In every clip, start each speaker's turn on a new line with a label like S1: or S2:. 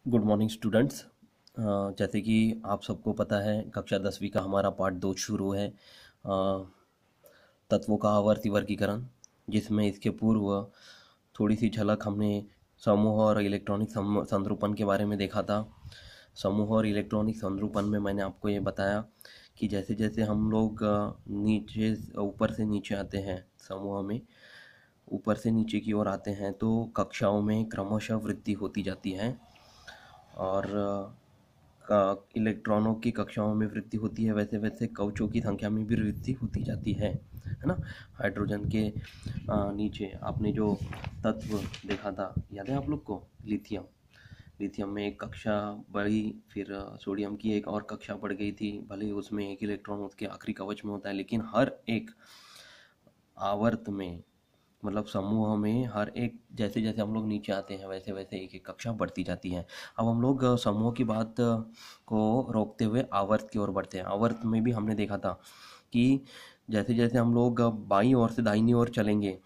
S1: Good morning students. जैसे कि आप सबको पता है कक्षा 10वीं का हमारा पार्ट 2 शुरू है। तत्वों का आवर्ती वर्गीकरण, जिसमें इसके पूर्व थोड़ी सी झलक हमने समूह और इलेक्ट्रॉनिक संरूपण के बारे में देखा था। समूह और इलेक्ट्रॉनिक संरूपण में मैंने आपको ये बताया कि जैसे जैसे हम लोग नीचे ऊपर से नीचे आते हैं, समूह में ऊपर से नीचे की ओर आते हैं तो कक्षाओं में क्रमशः वृद्धि होती जाती है और इलेक्ट्रॉनों की कक्षाओं में वृद्धि होती है, वैसे वैसे कवचों की संख्या में भी वृद्धि होती जाती है ना। हाइड्रोजन के नीचे आपने जो तत्व देखा था, याद है आप लोग को? लिथियम। लिथियम में एक कक्षा बढ़ी, फिर सोडियम की एक और कक्षा बढ़ गई थी। भले ही उसमें एक इलेक्ट्रॉन उसके आखिरी कवच में होता है, लेकिन हर एक आवर्त में, मतलब समूह में, हर एक जैसे जैसे हम लोग नीचे आते हैं वैसे वैसे एक एक कक्षा बढ़ती जाती है। अब हम लोग समूह की बात को रोकते हुए आवर्त की ओर बढ़ते हैं। आवर्त में भी हमने देखा था कि जैसे जैसे हम लोग बाईं ओर से दाहिनी ओर चलेंगे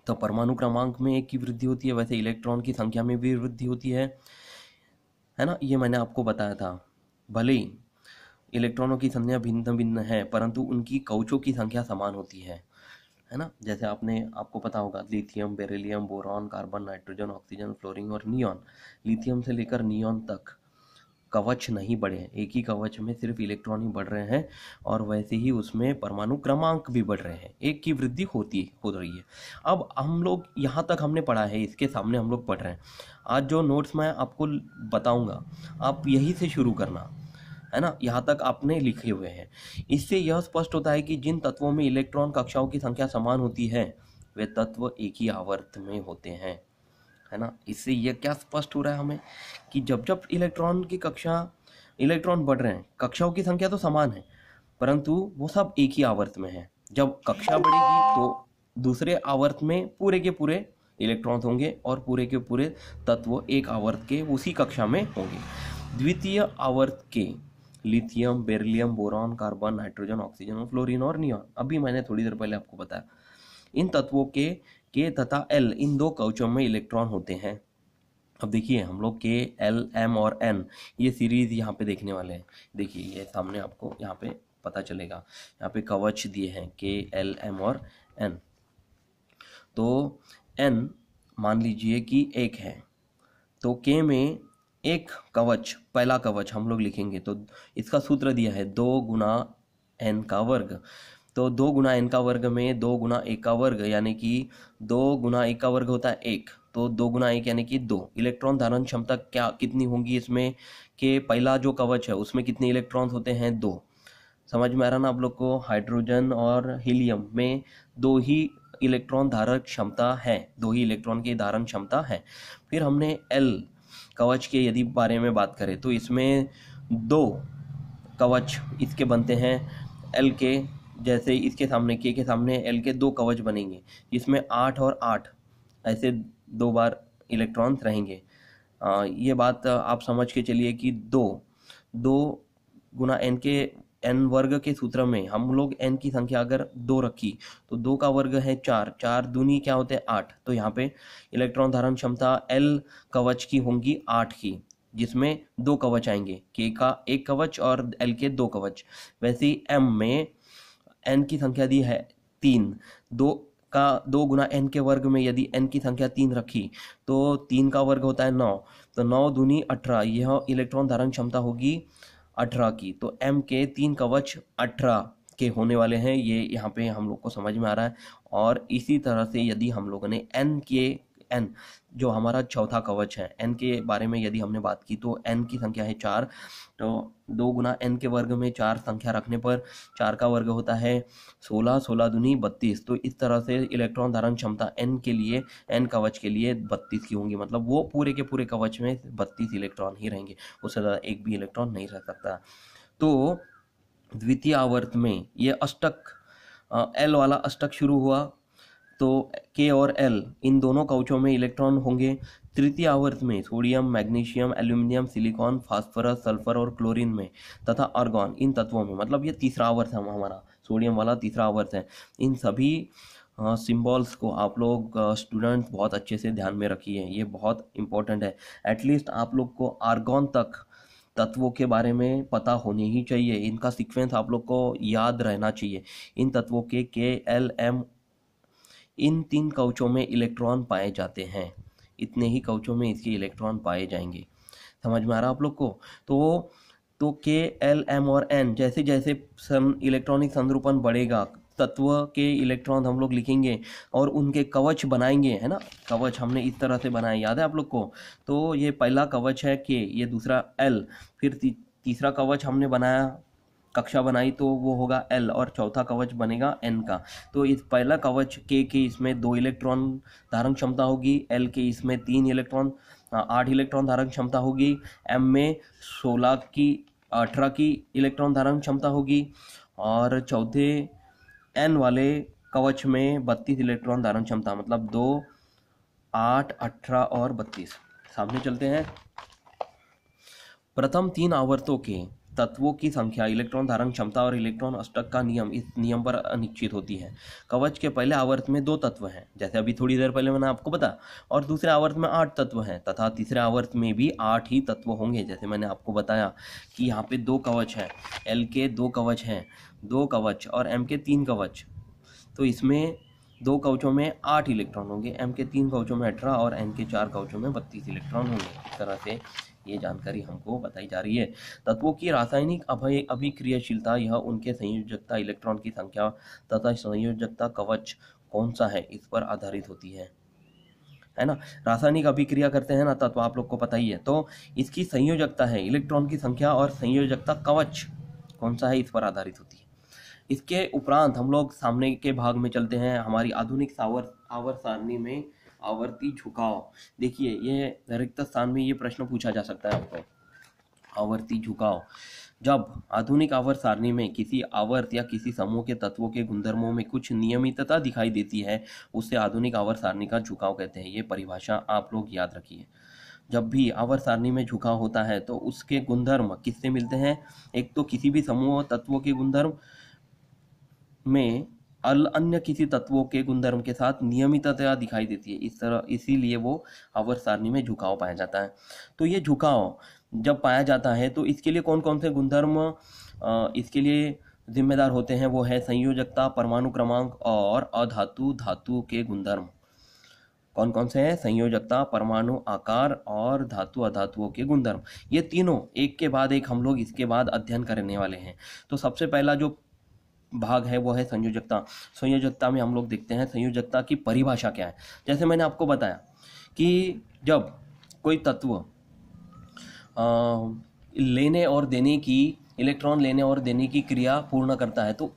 S1: तो परमाणु क्रमांक में एक की वृद्धि होती है, वैसे इलेक्ट्रॉन की संख्या में भी वृद्धि होती है ना। ये मैंने आपको बताया था। भले ही इलेक्ट्रॉनों की संख्या भिन्न भिन्न है, परंतु उनकी कवचों की संख्या समान होती है ना। जैसे आपको पता होगा, lithium, beryllium, boron, carbon, nitrogen, oxygen, fluorine और नियॉन। लिथियम से लेकर नियॉन तक कवच नहीं बढ़े हैं, एक ही कवच में सिर्फ इलेक्ट्रॉन ही बढ़ रहे हैं, और वैसे ही उसमें परमाणु क्रमांक भी बढ़ रहे हैं, एक की वृद्धि हो रही है। अब हम लोग यहाँ तक हमने पढ़ा है, इसके सामने हम लोग पढ़ रहे हैं। आज जो नोट्स मैं आपको बताऊंगा, आप यही से शुरू करना, है ना। यहाँ तक आपने लिखे हुए हैं। इससे यह स्पष्ट होता है कि जिन तत्वों में इलेक्ट्रॉन कक्षाओं की संख्या समान होती है वे तत्व एक ही आवर्त में होते हैं, है ना। इससे यह क्या स्पष्ट हो रहा है हमें कि जब जब इलेक्ट्रॉन बढ़ रहे हैं, कक्षाओं की संख्या तो समान है, परंतु वो सब एक ही आवर्त में है। जब कक्षा बढ़ेगी तो दूसरे आवर्त में पूरे के पूरे इलेक्ट्रॉन्स होंगे और पूरे के पूरे तत्व एक आवर्त के उसी कक्षा में होंगे। द्वितीय आवर्त के lithium, beryllium, boron, carbon, nitrogen, oxygen, fluorine और नियॉन, अभी मैंने थोड़ी देर पहले आपको बताया, इन तत्वों के तथा एल, इन दो कवचों में इलेक्ट्रॉन होते हैं। अब देखिए, हम लोग के, एल, एम और एन, ये सीरीज यहाँ पे देखने वाले हैं। देखिए ये सामने आपको यहाँ पे पता चलेगा, यहाँ पे कवच दिए हैं के, एल, एम और एन। तो एन मान लीजिए कि एक है, तो के में एक कवच, पहला कवच हम लोग लिखेंगे तो इसका सूत्र दिया है 2 गुना एन का वर्ग। तो 2 गुना एन का वर्ग में 2 गुना 1 का वर्ग, यानी कि 2 गुना 1 का वर्ग होता है 1, तो 2 गुना 1 यानी कि 2। इलेक्ट्रॉन धारण क्षमता क्या कितनी होगी इसमें, कि पहला जो कवच है उसमें कितने इलेक्ट्रॉन्स होते हैं? 2। समझ में आ रहा ना आप लोग को? हाइड्रोजन और हीलियम में 2 ही इलेक्ट्रॉन धारक क्षमता है, 2 ही इलेक्ट्रॉन की धारण क्षमता है। फिर हमने एल कवच के यदि बारे में बात करें तो इसमें 2 कवच इसके बनते हैं एल के, जैसे इसके सामने के सामने एल के 2 कवच बनेंगे, इसमें 8 और 8 ऐसे 2 बार इलेक्ट्रॉन्स रहेंगे। ये बात आप समझ के चलिए कि 2 गुना एन के, एन वर्ग के सूत्र में हम लोग एन की संख्या अगर 2 रखी तो 2 का वर्ग है 4, 4 दूनी क्या होते हैं? 8। तो यहाँ पे इलेक्ट्रॉन धारण क्षमता एल कवच की होंगी 8 की, जिसमें 2 कवच आएंगे, के का 1 कवच और एल के 2 कवच। वैसे ही एम में एन की संख्या दी है 3, 2 गुना एन के वर्ग में यदि एन की संख्या 3 रखी तो 3 का वर्ग होता है 9, तो 9 दूनी 18, यह इलेक्ट्रॉन धारण क्षमता होगी 18 की। तो एम के 3 कवच 18 के होने वाले हैं, ये यहाँ पे हम लोग को समझ में आ रहा है। और इसी तरह से यदि हम लोगों ने एन जो हमारा चौथा कवच है, एन के बारे में यदि हमने बात की तो एन की संख्या है 4, तो 2 गुना एन के वर्ग में 4 संख्या रखने पर 4 का वर्ग होता है 16, 16 दूनी 32। तो इस तरह से इलेक्ट्रॉन धारण क्षमता एन के लिए, एन कवच के लिए 32 की होंगी, मतलब वो पूरे के पूरे कवच में 32 इलेक्ट्रॉन ही रहेंगे, उससे ज़्यादा एक भी इलेक्ट्रॉन नहीं रह सकता। तो द्वितीय आवर्त में ये अष्टक, एल वाला अष्टक शुरू हुआ, तो के और एल इन दोनों कवचों में इलेक्ट्रॉन होंगे। तृतीय आवर्त में sodium, magnesium, aluminium, silicon, phosphorus, sulphur और क्लोरीन में तथा आर्गॉन, इन तत्वों में, मतलब ये तीसरा आवर्त है हमारा, सोडियम वाला तीसरा आवर्त है। इन सभी सिंबल्स को आप लोग स्टूडेंट्स बहुत अच्छे से ध्यान में रखिए, ये बहुत इम्पोर्टेंट है। एटलीस्ट आप लोग को आर्गॉन तक तत्वों के बारे में पता होनी ही चाहिए, इनका सीक्वेंस आप लोग को याद रहना चाहिए। इन तत्वों के K, L, M, इन 3 कवचों में इलेक्ट्रॉन पाए जाते हैं, इतने ही कवचों में इसके इलेक्ट्रॉन पाए जाएंगे। समझ में आ रहा आप लोग को? तो K, L, M और N जैसे जैसे इलेक्ट्रॉनिक संरूपण बढ़ेगा, तत्व के इलेक्ट्रॉन हम लोग लिखेंगे और उनके कवच बनाएंगे, है ना। कवच हमने इस तरह से बनाए, याद है आप लोग को? तो ये पहला कवच है K, ये दूसरा L, फिर तीसरा कवच हमने बनाया, कक्षा बनाई तो वो होगा L, और चौथा कवच बनेगा N का। तो इस पहला कवच K के इसमें 2 इलेक्ट्रॉन धारण क्षमता होगी, L के इसमें 8 इलेक्ट्रॉन धारण क्षमता होगी, M में 18 की इलेक्ट्रॉन धारण क्षमता होगी, और चौथे N वाले कवच में 32 इलेक्ट्रॉन धारण क्षमता, मतलब 2, 8, 18 और 32। सामने चलते हैं। प्रथम 3 आवर्तों के तत्वों की संख्या, इलेक्ट्रॉन धारण क्षमता और इलेक्ट्रॉन अष्टक का नियम इस नियम पर अनिश्चित होती है। कवच के पहले आवर्त में 2 तत्व हैं, जैसे अभी थोड़ी देर पहले मैंने आपको बताया, और दूसरे आवर्त में 8 तत्व हैं, तथा तीसरे आवर्त में भी 8 ही तत्व होंगे, जैसे मैंने आपको बताया कि यहाँ पे 2 कवच हैं, L के 2 कवच हैं, 2 कवच, और M के 3 कवच। तो इसमें 2 कवचों में 8 इलेक्ट्रॉन होंगे, M के 3 कवचों में 18 और N के 4 कवचों में 32 इलेक्ट्रॉन होंगे। इस तरह से ये जानकारी हमको बताई जा रही है। तत्वों की रासायनिक अभिक्रियाशीलता, यह उनके संयोजकता, इलेक्ट्रॉन की संख्या तथा संयोजकता कवच कौन सा है, इस पर आधारित होती है ना। रासायनिक अभिक्रिया करते हैं ना तत्व, आप लोग को पता ही है, तो इसकी संयोजकता है, इलेक्ट्रॉन की संख्या और संयोजकता कवच कौन सा है, इस पर आधारित होती है। इसके उपरांत हम लोग सामने के भाग में चलते हैं, हमारी आधुनिक आवर्त सारणी में आवर्ती झुकाव। देखिए, ये रिक्त स्थान में ये प्रश्न पूछा जा सकता है आपको, आवर्ती झुकाव। जब आधुनिक आवर्त सारणी में किसी आवर्त या किसी समूह के तत्वों के गुणधर्मों में कुछ नियमितता दिखाई देती है, उसे आधुनिक आवर्त सारणी का झुकाव कहते हैं। ये परिभाषा आप लोग याद रखिए। जब भी आवर्त सारणी में झुकाव होता है तो उसके गुणधर्म किससे मिलते हैं? एक तो किसी भी समूह तत्वों के गुणधर्म में अन्य किसी तत्वों के गुणधर्म के साथ नियमितता दिखाई देती है, इस तरह, इसीलिए वो आवर्त सारणी में झुकाव पाया जाता है। तो ये झुकाव जब पाया जाता है तो इसके लिए कौन कौन से गुणधर्म इसके लिए जिम्मेदार होते हैं? वो है संयोजकता, परमाणु क्रमांक और अधातु धातु के गुणधर्म। कौन कौन से हैं? संयोजकता, परमाणु आकार और धातु अधातुओं के गुणधर्म। ये तीनों एक के बाद एक हम लोग इसके बाद अध्ययन करने वाले हैं। तो सबसे पहला जो भाग है वो है संयोजकता। संयोजकता में हम लोग देखते हैं संयोजकता की परिभाषा क्या है। जैसे मैंने आपको बताया कि जब कोई तत्व लेने और देने की, इलेक्ट्रॉन लेने और देने की क्रिया पूर्ण करता है, तो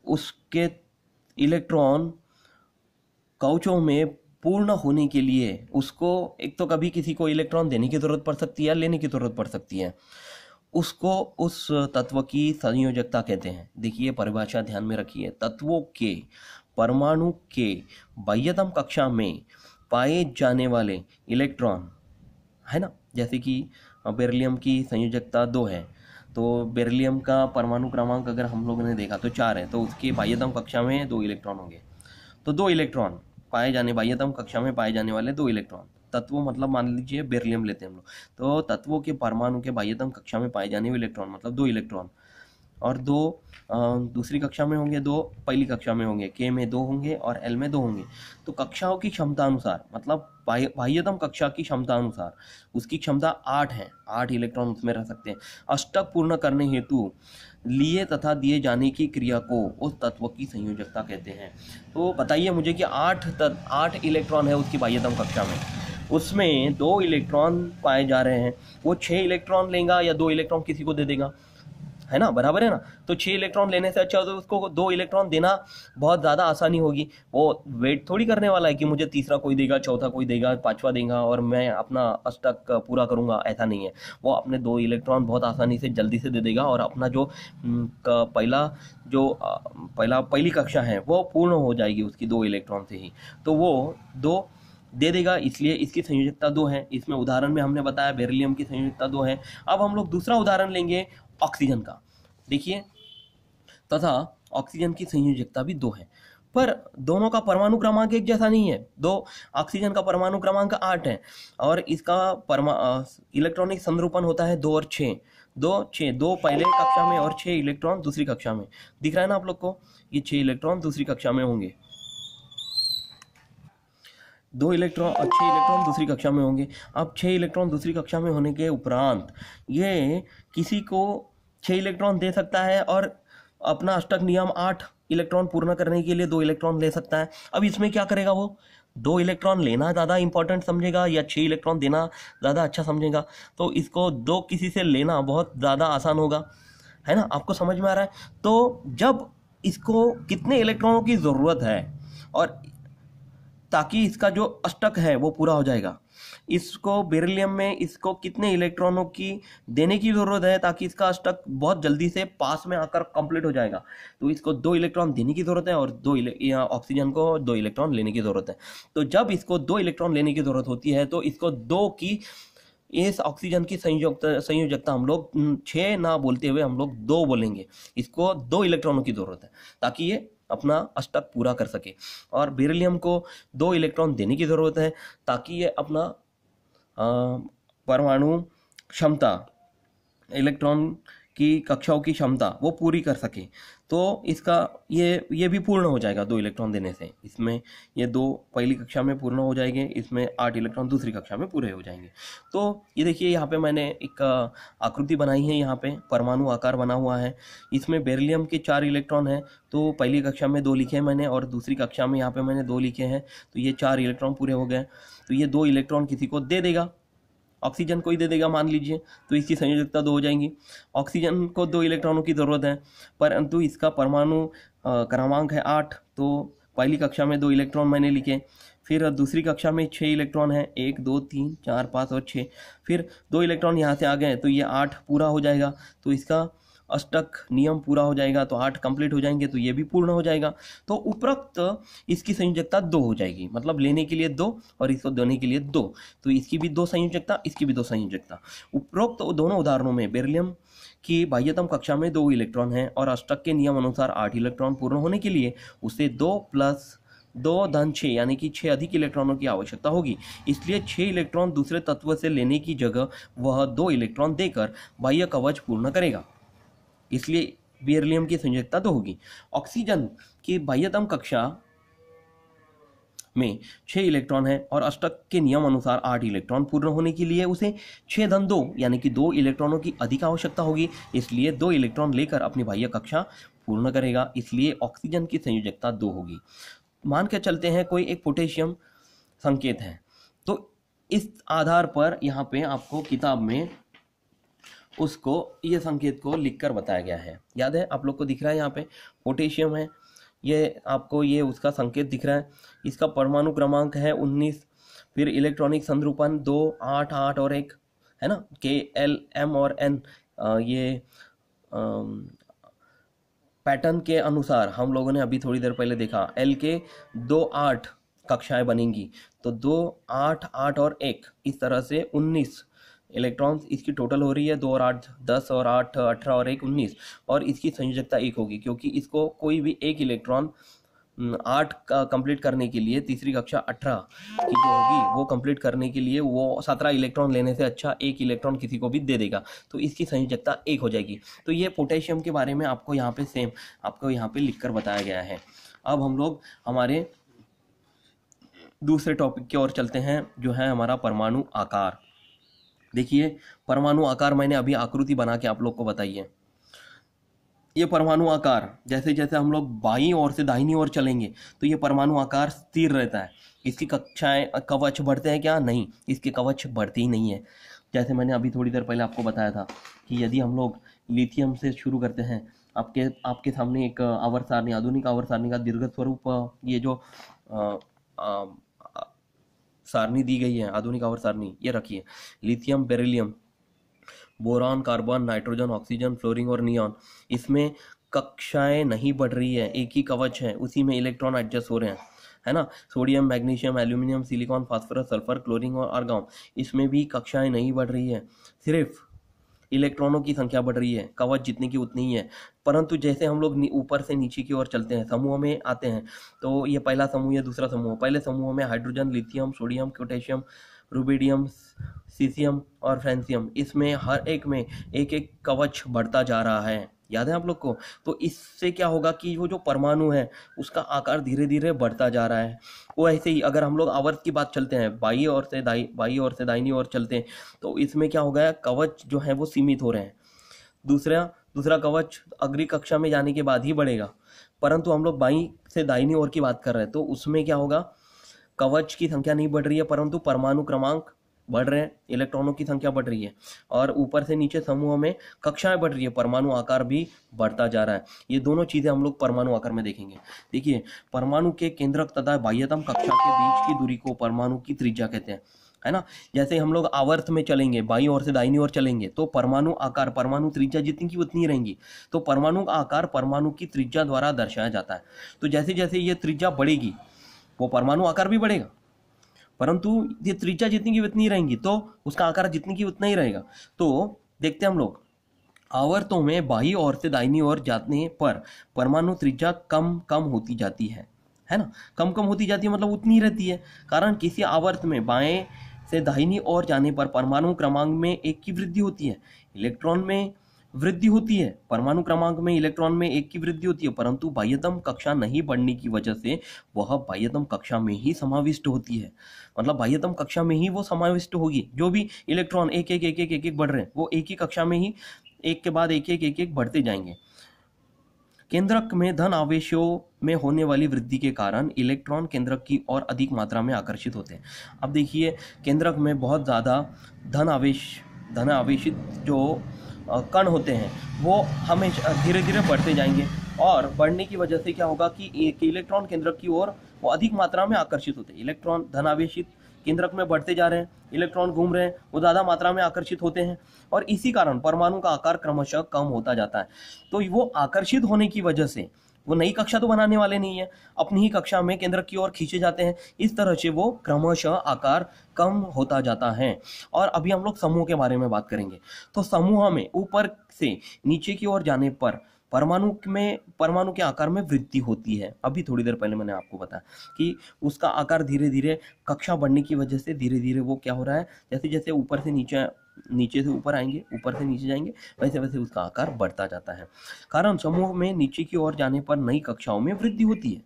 S1: उसके इलेक्ट्रॉन कवचों में पूर्ण होने के लिए उसको एक तो कभी किसी को इलेक्ट्रॉन देने की जरूरत पड़ सकती है या लेने की जरूरत पड़ सकती है, उसको उस तत्व की संयोजकता कहते हैं। देखिए, परिभाषा ध्यान में रखिए। तत्वों के परमाणु के बाह्यतम कक्षा में पाए जाने वाले इलेक्ट्रॉन, है ना, जैसे कि बेरिलियम की संयोजकता 2 है, तो बेरिलियम का परमाणु क्रमांक अगर हम लोगों ने देखा तो 4 है, तो उसकी बाह्यतम कक्षा में 2 इलेक्ट्रॉन होंगे। तो 2 इलेक्ट्रॉन बाह्यतम कक्षा में पाए जाने वाले 2 इलेक्ट्रॉन, तत्व मतलब मान लीजिए बेरिलियम लेते हैं हम लोग, तो तत्वों के परमाणु के बाह्यतम कक्षा में पाए जाने वाले इलेक्ट्रॉन मतलब 2 इलेक्ट्रॉन, और 2 दूसरी कक्षा में होंगे, 2 पहली कक्षा में होंगे, K में 2 होंगे और L में 2 होंगे। तो कक्षाओं की क्षमता अनुसार, मतलब बाह्यतम कक्षा की क्षमता अनुसार उसकी क्षमता 8 है, 8 इलेक्ट्रॉन उसमें रह सकते हैं। अष्टक पूर्ण करने हेतु लिए तथा दिए जाने की क्रिया को उस तत्व की संयोजकता कहते हैं। तो बताइए मुझे कि 8 इलेक्ट्रॉन है उसकी बाह्यतम कक्षा में, उसमें 2 इलेक्ट्रॉन पाए जा रहे हैं, वो 6 इलेक्ट्रॉन लेगा या 2 इलेक्ट्रॉन किसी को दे देगा, है ना, बराबर है ना। तो 6 इलेक्ट्रॉन लेने से अच्छा हो तो उसको 2 इलेक्ट्रॉन देना बहुत ज़्यादा आसानी होगी। वो वेट थोड़ी करने वाला है कि मुझे तीसरा कोई देगा, चौथा कोई देगा, पांचवा देगा और मैं अपना अष्टक पूरा करूंगा, ऐसा नहीं है। वो अपने 2 इलेक्ट्रॉन बहुत आसानी से जल्दी से दे देगा और अपना जो पहली कक्षा है वो पूर्ण हो जाएगी उसकी 2 इलेक्ट्रॉन से ही, तो वो 2 दे देगा, इसलिए इसकी संयोजकता 2 है। इसमें उदाहरण में हमने बताया बेरिलियम की संयोजकता 2 है। अब हम लोग दूसरा उदाहरण लेंगे ऑक्सीजन का। देखिए, तथा ऑक्सीजन की संयोजकता भी 2 है, पर दोनों का परमाणु क्रमांक एक जैसा नहीं है। दो ऑक्सीजन का परमाणु क्रमांक 8 है और इसका इलेक्ट्रॉनिक संरूपण होता है 2 और 6। 2 पहले कक्षा में और 6 इलेक्ट्रॉन दूसरी कक्षा में। दिख रहा है ना आप लोग को, ये 6 इलेक्ट्रॉन दूसरी कक्षा में होंगे, 6 इलेक्ट्रॉन दूसरी कक्षा में होंगे। अब 6 इलेक्ट्रॉन दूसरी कक्षा में होने के उपरांत ये किसी को 6 इलेक्ट्रॉन दे सकता है और अपना अष्टक नियम 8 इलेक्ट्रॉन पूर्ण करने के लिए 2 इलेक्ट्रॉन ले सकता है। अब इसमें क्या करेगा वो, 2 इलेक्ट्रॉन लेना ज़्यादा इंपॉर्टेंट समझेगा या 6 इलेक्ट्रॉन देना ज़्यादा अच्छा समझेगा? तो इसको 2 किसी से लेना बहुत ज़्यादा आसान होगा, है ना? आपको समझ में आ रहा है? तो जब इसको कितने इलेक्ट्रॉनों की ज़रूरत है और ताकि इसका जो अष्टक है वो पूरा हो जाएगा, इसको बेरिलियम में इसको कितने इलेक्ट्रॉनों की देने की ज़रूरत है ताकि इसका अष्टक बहुत जल्दी से पास में आकर कंप्लीट हो जाएगा, तो इसको 2 इलेक्ट्रॉन देने की ज़रूरत है और ऑक्सीजन को 2 इलेक्ट्रॉन लेने की ज़रूरत है। तो जब इसको 2 इलेक्ट्रॉन लेने की ज़रूरत होती है तो इसको 2 की इस ऑक्सीजन की संयोजकता हम लोग 6 ना बोलते हुए हम लोग 2 बोलेंगे। इसको 2 इलेक्ट्रॉनों की ज़रूरत है ताकि ये अपना अष्टक पूरा कर सके, और बेरिलियम को 2 इलेक्ट्रॉन देने की ज़रूरत है ताकि ये अपना परमाणु क्षमता, इलेक्ट्रॉन की कक्षाओं की क्षमता वो पूरी कर सके। तो इसका ये भी पूर्ण हो जाएगा 2 इलेक्ट्रॉन देने से। इसमें ये 2 पहली कक्षा में पूर्ण हो जाएंगे, इसमें 8 इलेक्ट्रॉन दूसरी कक्षा में पूरे हो जाएंगे। तो ये देखिए यहाँ पे मैंने एक आकृति बनाई है, यहाँ पे परमाणु आकार बना हुआ है। इसमें बेरिलियम के 4 इलेक्ट्रॉन हैं, तो पहली कक्षा में 2 लिखे हैं मैंने और दूसरी कक्षा में यहाँ पे मैंने 2 लिखे हैं, तो ये 4 इलेक्ट्रॉन पूरे हो गए। तो ये 2 इलेक्ट्रॉन किसी को दे देगा, ऑक्सीजन को ही दे देगा मान लीजिए, तो इसकी संयोजकता 2 हो जाएंगी। ऑक्सीजन को 2 इलेक्ट्रॉनों की ज़रूरत है परंतु इसका परमाणु क्रमांक है 8, तो पहली कक्षा में 2 इलेक्ट्रॉन मैंने लिखे। फिर दूसरी कक्षा में 6 इलेक्ट्रॉन है, 1 2 3 4 5 और 6। फिर 2 इलेक्ट्रॉन यहाँ से आ गए तो ये 8 पूरा हो जाएगा, तो इसका अष्टक नियम पूरा हो जाएगा, तो 8 कंप्लीट हो जाएंगे, तो ये भी पूर्ण हो जाएगा। तो उपरोक्त इसकी संयोजकता 2 हो जाएगी, मतलब लेने के लिए 2 और इसको देने के लिए 2, तो इसकी भी 2 संयोजकता, इसकी भी 2 संयोजकता। उपरोक्त दोनों उदाहरणों में बेरिलियम की बाह्यतम कक्षा में 2 इलेक्ट्रॉन हैं और अष्टक के नियम अनुसार 8 इलेक्ट्रॉन पूर्ण होने के लिए उसे 2 + 2 धन 6 यानी कि 6 अधिक इलेक्ट्रॉनों की आवश्यकता होगी। इसलिए 6 इलेक्ट्रॉन दूसरे तत्व से लेने की जगह वह 2 इलेक्ट्रॉन देकर बाह्य कवच पूर्ण करेगा, इसलिए बेरिलियम की संयोजकता 2 होगी। ऑक्सीजन की बाह्यतम कक्षा में 6 इलेक्ट्रॉन है और अष्टक के नियम अनुसार 8 इलेक्ट्रॉन पूर्ण होने के लिए उसे 6 धन 2 यानी कि 2 इलेक्ट्रॉनों की अधिक आवश्यकता होगी, इसलिए 2 इलेक्ट्रॉन लेकर अपनी बाह्य कक्षा पूर्ण करेगा, इसलिए ऑक्सीजन की संयोजकता 2 होगी। मान के चलते हैं कोई एक पोटेशियम संकेत है, तो इस आधार पर यहाँ पे आपको किताब में उसको ये संकेत को लिखकर बताया गया है। याद है आप लोग को, दिख रहा है यहाँ पे पोटेशियम है, ये आपको ये उसका संकेत दिख रहा है। इसका परमाणु क्रमांक है 19, फिर इलेक्ट्रॉनिक संरूपण 2 8 8 और 1 है ना, K L M और N। ये पैटर्न के अनुसार हम लोगों ने अभी थोड़ी देर पहले देखा, L के 2 8 कक्षाएं बनेंगी, तो 2 8 8 और 1 इस तरह से 19 इलेक्ट्रॉन्स इसकी टोटल हो रही है। 2 और 8 10 और 8 18 और 1 19, और इसकी संयोजकता 1 होगी क्योंकि इसको कोई भी एक इलेक्ट्रॉन 8 का कंप्लीट करने के लिए तीसरी कक्षा 18 की जो होगी वो कंप्लीट करने के लिए वो 17 इलेक्ट्रॉन लेने से अच्छा 1 इलेक्ट्रॉन किसी को भी दे देगा, तो इसकी संयोजकता 1 हो जाएगी। तो ये पोटेशियम के बारे में आपको यहाँ पे सेम आपको यहाँ पे लिखकर बताया गया है। अब हम लोग हमारे दूसरे टॉपिक की ओर चलते हैं, जो है हमारा परमाणु आकार। देखिए परमाणु आकार मैंने अभी आकृति बना के आप लोग को बताई है। ये परमाणु आकार जैसे जैसे हम लोग बाईं ओर से दाहिनी ओर चलेंगे तो ये परमाणु आकार स्थिर रहता है। इसकी कक्षाएं कवच बढ़ते हैं क्या? नहीं, इसके कवच बढ़ते ही नहीं है। जैसे मैंने अभी थोड़ी देर पहले आपको बताया था कि यदि हम लोग लिथियम से शुरू करते हैं, आपके सामने एक आवर्त सारणी, आधुनिक आवर्त सारणी का दीर्घ स्वरूप, ये जो सारणी दी गई है आधुनिक आवर्त सारणी, ये रखिए। Lithium, beryllium, boron, carbon, nitrogen, oxygen, fluorine और नियॉन, इसमें कक्षाएं नहीं बढ़ रही है, एक ही कवच है, उसी में इलेक्ट्रॉन एडजस्ट हो रहे हैं, है ना। Sodium, magnesium, aluminium, silicon, phosphorus, sulphur, chlorine और आर्गॉन, इसमें भी कक्षाएं नहीं बढ़ रही है, सिर्फ इलेक्ट्रॉनों की संख्या बढ़ रही है, कवच जितनी की उतनी ही है। परंतु जैसे हम लोग ऊपर से नीचे की ओर चलते हैं, समूह में आते हैं, तो ये पहला समूह है, दूसरा समूह। पहले समूह में hydrogen, lithium, sodium, potassium, rubidium, caesium और फ्रांसियम, इसमें हर एक में एक एक कवच बढ़ता जा रहा है, याद है आप लोग को। तो इससे क्या होगा कि वो जो परमाणु है उसका आकार धीरे धीरे बढ़ता जा रहा है। वो ऐसे ही अगर हम लोग आवर्त की बात चलते हैं, बाई ओर से दाहिनी ओर चलते हैं, तो इसमें क्या हो गया, कवच जो है वो सीमित हो रहे हैं। दूसरा कवच अगली कक्षा में जाने के बाद ही बढ़ेगा। परंतु हम लोग बाई से दाहिनी ओर की बात कर रहे हैं, तो उसमें क्या होगा, कवच की संख्या नहीं बढ़ रही है, परंतु परमाणु क्रमांक बढ़ रहे हैं, इलेक्ट्रॉनों की संख्या बढ़ रही है। और ऊपर से नीचे समूह में कक्षाएं बढ़ रही है, परमाणु आकार भी बढ़ता जा रहा है। ये दोनों चीजें हम लोग परमाणु आकार में देखेंगे। देखिए, परमाणु के केंद्रक तथा बाह्यतम कक्षा के बीच की दूरी को परमाणु की त्रिज्या कहते हैं, है ना। जैसे हम लोग आवर्त में चलेंगे, बाईं ओर से दाहिनी ओर चलेंगे, तो परमाणु आकार, परमाणु त्रिज्या जितनी की उतनी रहेंगी। तो परमाणु का आकार परमाणु की त्रिज्या द्वारा दर्शाया जाता है। तो जैसे जैसे ये त्रिज्या बढ़ेगी, वो परमाणु आकार भी बढ़ेगा, परंतु ये त्रिज्या जितनी की उतनी रहेंगी, तो उसका आकार जितनी की उतना ही रहेगा। तो देखते हैं हम लोग, आवर्तों में बाईं ओर से दाहिनी ओर जाने पर परमाणु त्रिज्या कम कम होती जाती है ना। कम कम होती जाती है मतलब उतनी रहती है, कारण किसी आवर्त में बाएं से दाहिनी ओर जाने पर परमाणु क्रमांक में 1 की वृद्धि होती है, इलेक्ट्रॉन में वृद्धि होती है। परमाणु क्रमांक में इलेक्ट्रॉन में 1 की वृद्धि होती है, परंतु बाह्यतम कक्षा नहीं बढ़ने की वजह से वह बाह्यतम कक्षा में ही समाविष्ट होती है। मतलब बाह्यतम कक्षा में ही वो समाविष्ट होगी। जो भी इलेक्ट्रॉन एक एक बढ़ रहे हैं, वो एक ही कक्षा में ही एक के बाद एक बढ़ते जाएंगे। केंद्रक में धन आवेशों में होने वाली वृद्धि के कारण इलेक्ट्रॉन केंद्रक की ओर अधिक मात्रा में आकर्षित होते हैं। अब देखिए, केंद्रक में बहुत ज़्यादा धन आवेशित जो कण होते हैं, वो हमेशा धीरे धीरे बढ़ते जाएंगे, और बढ़ने की वजह से क्या होगा कि एक इलेक्ट्रॉन केंद्रक की ओर वो अधिक मात्रा में आकर्षित होते हैं। इलेक्ट्रॉन धनावेशित केंद्रक में बढ़ते जा रहे हैं, इलेक्ट्रॉन घूम रहे हैं, वो ज़्यादा मात्रा में आकर्षित होते हैं, और इसी कारण परमाणु का आकार क्रमशः कम होता जाता है। तो वो आकर्षित होने की वजह से वो नई कक्षा तो बनाने वाले नहीं है, अपनी ही कक्षा में केंद्रक की ओर खींचे जाते हैं। इस तरह से वो क्रमशः आकार कम होता जाता है। और अभी हम लोग समूह के बारे में बात करेंगे। तो समूह में ऊपर से नीचे की ओर जाने पर परमाणु के आकार में वृद्धि होती है। अभी थोड़ी देर पहले मैंने आपको बताया कि उसका आकार धीरे धीरे कक्षा बढ़ने की वजह से धीरे धीरे वो क्या हो रहा है, जैसे जैसे ऊपर से नीचे से ऊपर आएंगे, ऊपर से नीचे जाएंगे, वैसे वैसे उसका आकार बढ़ता जाता है। कारण समूह में नीचे की ओर जाने पर नई कक्षाओं में वृद्धि होती है,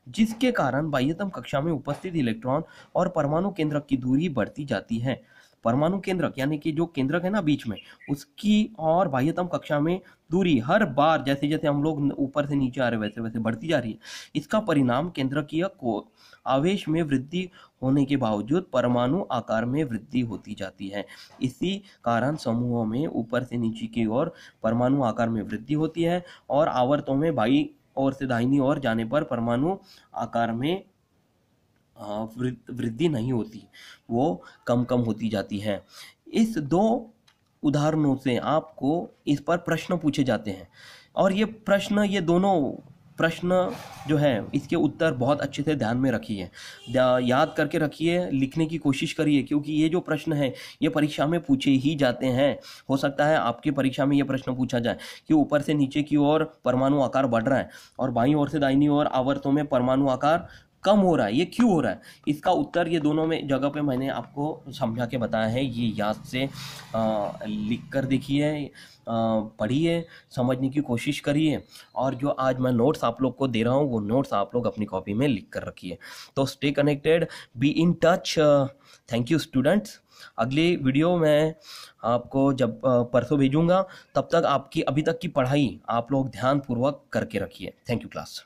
S1: जिसके कारण बाह्यतम कक्षा में उपस्थित इलेक्ट्रॉन और परमाणु केंद्रक की दूरी बढ़ती जाती है। परमाणु केंद्रक यानी कि जो केंद्रक है ना बीच में, उसकी और बाह्यतम कक्षा में दूरी हर बार जैसे जैसे हम लोग ऊपर से नीचे आ रहे वैसे वैसे बढ़ती जा रही है। इसका परिणाम केंद्रकीय को आवेश में वृद्धि होने के बावजूद परमाणु आकार में वृद्धि होती जाती है। इसी कारण समूहों में ऊपर से नीचे की ओर परमाणु आकार में वृद्धि होती है, और आवर्तों में बाईं ओर से दाहिनी ओर जाने पर परमाणु आकार में वृद्धि नहीं होती, वो कम कम होती जाती है। इस दो उदाहरणों से आपको इस पर प्रश्न पूछे जाते हैं, और ये दोनों प्रश्न जो है इसके उत्तर बहुत अच्छे से ध्यान में रखिए, याद करके रखिए, लिखने की कोशिश करिए, क्योंकि ये जो प्रश्न है ये परीक्षा में पूछे ही जाते हैं। हो सकता है आपकी परीक्षा में ये प्रश्न पूछा जाए कि ऊपर से नीचे की ओर परमाणु आकार बढ़ रहा है और बाईं ओर से दाहिनी ओर आवर्तों में परमाणु आकार कम हो रहा है, ये क्यों हो रहा है। इसका उत्तर ये दोनों में जगह पे मैंने आपको समझा के बताया है। ये याद से लिख कर देखिए, पढ़िए, समझने की कोशिश करिए, और जो आज मैं नोट्स आप लोग को दे रहा हूँ वो नोट्स आप लोग अपनी कॉपी में लिख कर रखिए। तो stay connected, be in touch. Thank you students. अगली वीडियो मैं आपको जब परसों भेजूंगा, तब तक आपकी अभी तक की पढ़ाई आप लोग ध्यानपूर्वक करके रखिए। Thank you class.